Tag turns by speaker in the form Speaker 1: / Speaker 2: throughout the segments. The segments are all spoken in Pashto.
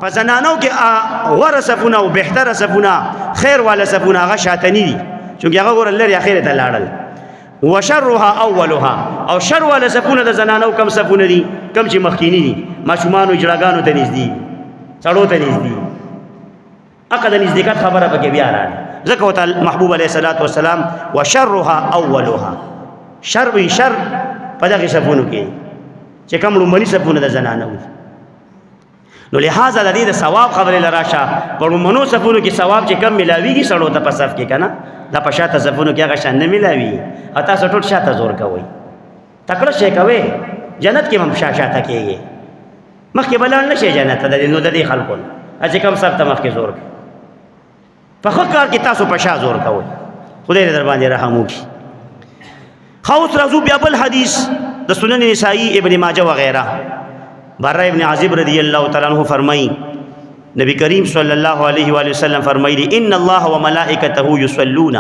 Speaker 1: په زنانو کې غوره صفونه او بهتره صفونه خیر والا صفونه هغه شاتني دي چونکې هغه ګوره لرې اخره ته لاړل وشرها اولها او شر والا صفونه د زنانو کم صفونه دي کم چې مخکینی دي ماشومانو اجراګانو ته نږدې سړو ته نږدې اقا د نږدېکت خبره پکې بیا راغله ځکه ورته محبوب علیه الصلاة والسلام وشرها اولها شر وي شر په دغې صفونو کې چې کوم لومړني صفونه د زنانه وي نو لہذا د دې د ثواب خبرې لراشه په لومړنو صفونو کې ثواب چې کم ملاویږي سړو ته په صف کې که نه دا په شاته صفونو کې هغه شان نه ملاوي او تاسو ټول شاته زور کوئ تکړه شی کوئ جنت کې هم شاته کېږي مخکې به لاړ نه شي جنت ته نو د دې خلکو نه چې کوم صف ته مخکې زور کوي په ښه کار کې تاسو په شا زور کوئ خدای دې در باندې رحم وکړي اوس راځو بیا بل حدیث د سنن نسائی ابن ماجه وغیرہ برہ ابن عازب رضی اللہ تعالیٰ عنہ فرمائی نبی کریم صلی اللہ علیہ وآلہ وسلم فرمائی ان اللہ و ملائکتہ یصلون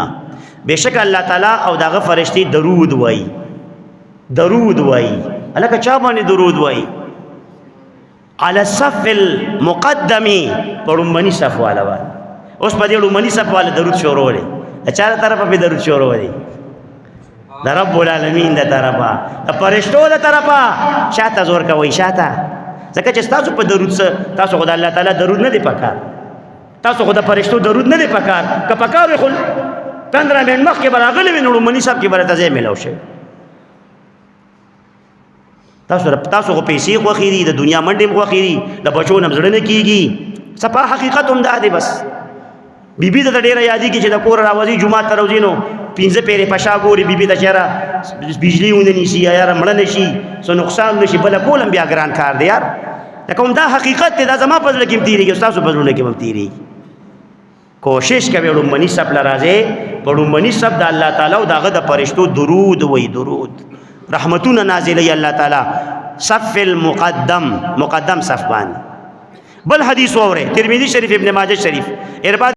Speaker 1: بے شک اللہ تعالیٰ او داغ فرشتی درود وائی اللہ کا چاہ بانے درود وائی علی الصف المقدمی پر امانی صف والا اس پا دیڑ امانی صف والا درود شروع لے چار طرف پہ درود شروع لے دا رب العالمین دا طرفا دا پرشتو دا طرفا شاعتا زور کوئی شاعتا ځکه چې تاسو په درود سره تاسو خدای الله تعالی درود نه دی پکار تاسو خدای پرشتو درود نه دی پکار که پکار خو 15 منټ مخکې براغلی وي نو منی صاحب کې برته ځای ملو شي تاسو خو پیسې خو خيري د دنیا منډې خو خيري د بچو نم زړه نه کیږي صفه حقیقت هم ده بس بیبي د ډیره یادې کې چې د کور راوځي جمعه ته راوځي نو 15 پیره پشا ګوري بیبي د چیرې بجلی ونه نشي یا مړ نشي سو نقصان نشي بل کولم بیا ګران کار دی یار دا کوم دا حقیقت دی دا زما په ځل کې تیریږي تاسو په ځل کې هم تیریږي کوشش کوي لومړني سب لراځي په لومړني سب د الله تعالی او دغه د فرشتو درود وای درود رحمتونه نازلې الله تعالی صف المقدم صف باندې بل حدیث اوره ترمذی شریف ابن ماجه شریف